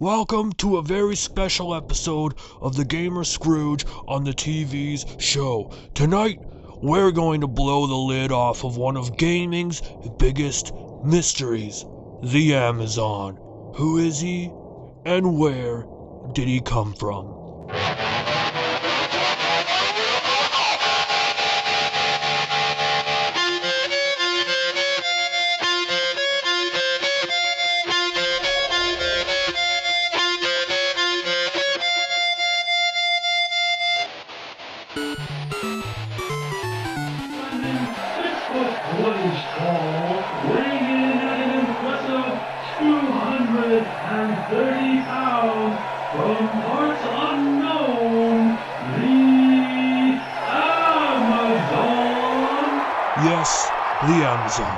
Welcome to a very special episode of the Gamer Scrooge on the TV's show. Tonight, we're going to blow the lid off of one of gaming's biggest mysteries, the Amazon. Who is he, and where did he come from? Weighing in at an impressive 230 pounds, from parts unknown, the Amazon. Yes, the Amazon.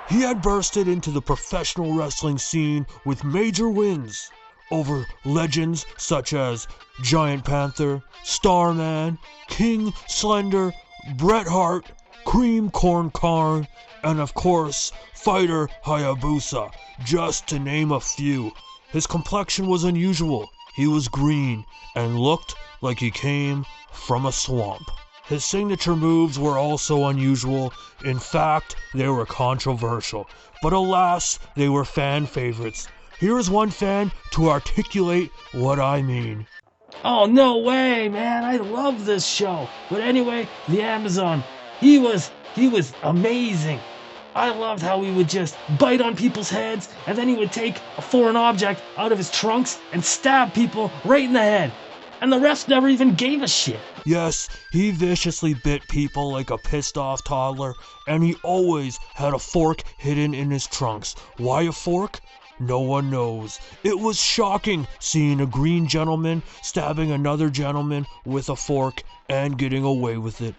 He had bursted into the professional wrestling scene with major wins over legends such as Giant Panther, Starman, King Slender, Bret Hart, Cream Corn Karn, and of course, Fighter Hayabusa, just to name a few. His complexion was unusual. He was green and looked like he came from a swamp. His signature moves were also unusual. In fact, they were controversial. But alas, they were fan favorites. Here is one fan to articulate what I mean. Oh, no way, man. I love this show. But anyway, the Amazon, he was amazing. I loved how he would just bite on people's heads, and then he would take a foreign object out of his trunks and stab people right in the head. And the rest never even gave a shit. Yes, he viciously bit people like a pissed off toddler, and he always had a fork hidden in his trunks. Why a fork? No one knows. It was shocking seeing a green gentleman stabbing another gentleman with a fork and getting away with it.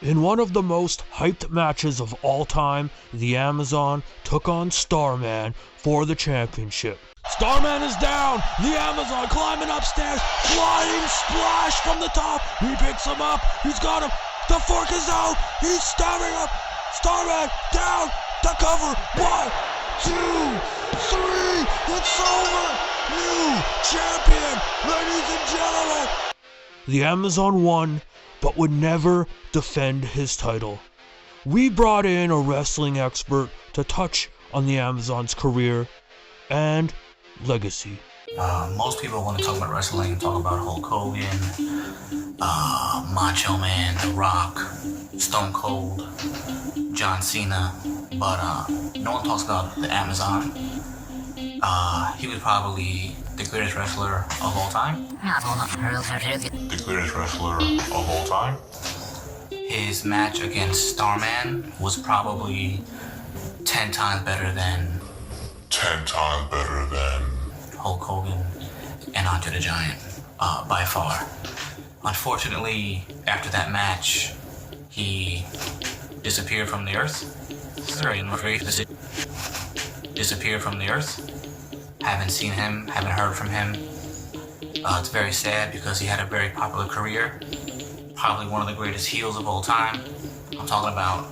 In one of the most hyped matches of all time, the Amazon took on Starman for the championship. Starman is down! The Amazon climbing upstairs, flying splash from the top! He picks him up, he's got him, the fork is out, he's stabbing him! Starman down, the cover, 1, 2, 3, it's over! New champion, ladies and gentlemen! The Amazon won, but would never defend his title. We brought in a wrestling expert to touch on the Amazon's career and legacy. Most people, when they talk about wrestling, talk about Hulk Hogan, Macho Man, The Rock, Stone Cold, John Cena, but no one talks about the Amazon. He was probably the greatest wrestler of all time. The greatest wrestler of all time. His match against Starman was probably 10 times better than Hulk Hogan and Andre the Giant, by far. Unfortunately, after that match, he disappeared from the earth. Disappeared from the earth. Haven't seen him, haven't heard from him. It's very sad because he had a very popular career. Probably one of the greatest heels of all time. I'm talking about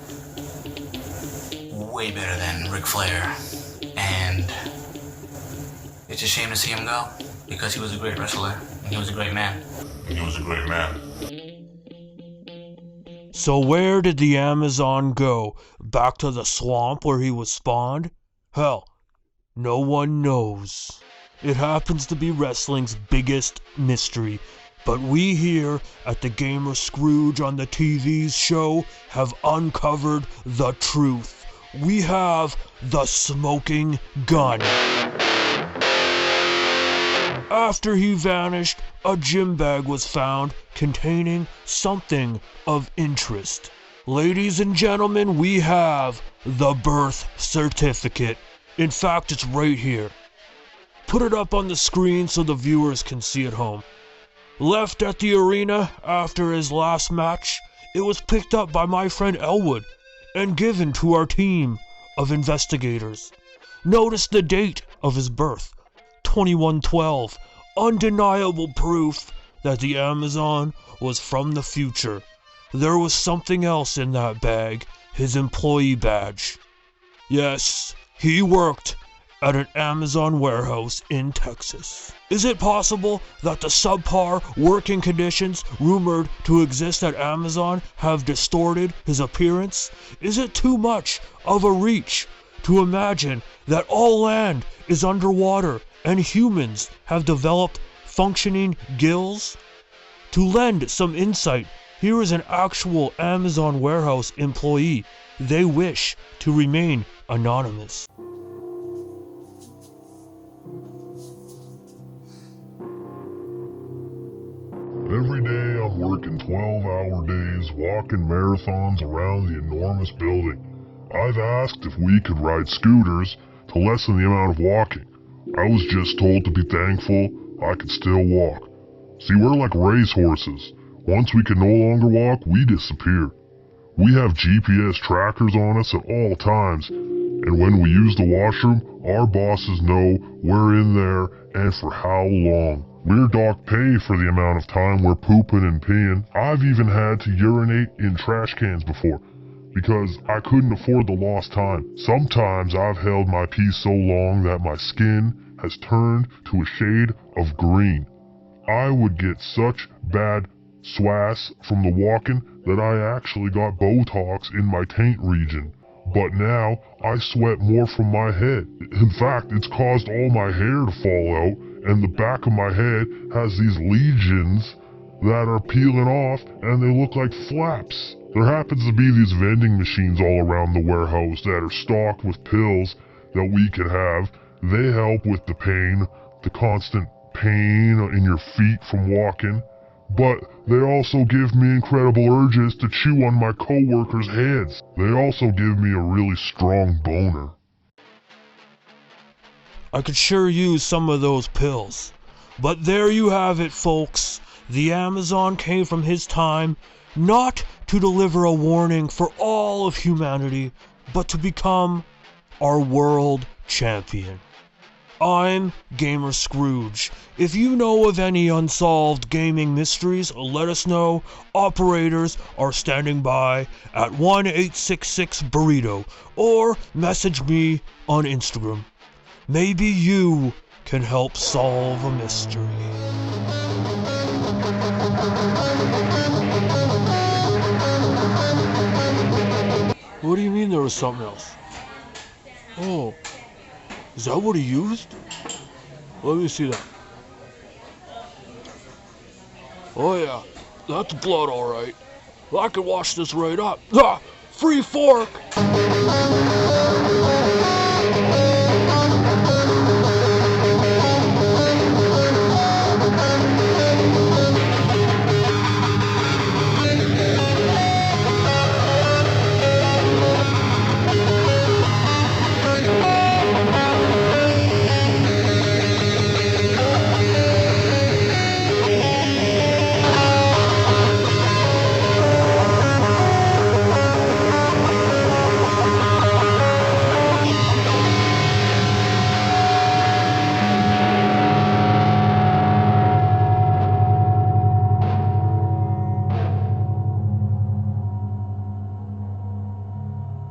way better than Ric Flair. And it's a shame to see him go because he was a great wrestler and he was a great man. So where did the Amazon go? Back to the swamp where he was spawned? Hell, no one knows. It happens to be wrestling's biggest mystery, but we here at the Gamer Scrooge on the TV's show have uncovered the truth. We have the smoking gun. After he vanished, a gym bag was found containing something of interest. Ladies and gentlemen, we have the birth certificate. In fact, it's right here. Put it up on the screen so the viewers can see it home. Left at the arena after his last match, it was picked up by my friend Elwood and given to our team of investigators. Notice the date of his birth, 2112, undeniable proof that the Amazon was from the future. There was something else in that bag, his employee badge. Yes, he worked at an Amazon warehouse in Texas. Is it possible that the subpar working conditions rumored to exist at Amazon have distorted his appearance? Is it too much of a reach to imagine that all land is underwater and humans have developed functioning gills? To lend some insight, here is an actual Amazon warehouse employee. They wish to remain anonymous. Every day I'm working 12-hour days, walking marathons around the enormous building. I've asked if we could ride scooters to lessen the amount of walking. I was just told to be thankful I could still walk. See, we're like racehorses. Once we can no longer walk, we disappear. We have GPS trackers on us at all times, and when we use the washroom, our bosses know we're in there and for how long. We're docked pay for the amount of time we're pooping and peeing. I've even had to urinate in trash cans before, because I couldn't afford the lost time. Sometimes I've held my pee so long that my skin has turned to a shade of green. I would get such bad swass from the walking that I actually got Botox in my taint region. But now I sweat more from my head. In fact, it's caused all my hair to fall out, and the back of my head has these legions that are peeling off, and they look like flaps. There happens to be these vending machines all around the warehouse that are stocked with pills that we can have. They help with the pain, the constant pain in your feet from walking, but they also give me incredible urges to chew on my coworkers' heads. They also give me a really strong boner. I could sure use some of those pills. But there you have it, folks. The Amazon came from his time not to deliver a warning for all of humanity, but to become our world champion. I'm Gamer Scrooge. If you know of any unsolved gaming mysteries, let us know. Operators are standing by at 1-866-BURRITO, or message me on Instagram. Maybe you can help solve a mystery. What do you mean there was something else? Oh. Is that what he used? Let me see that. Oh yeah, that's blood alright. I can wash this right up. Ah! Free fork!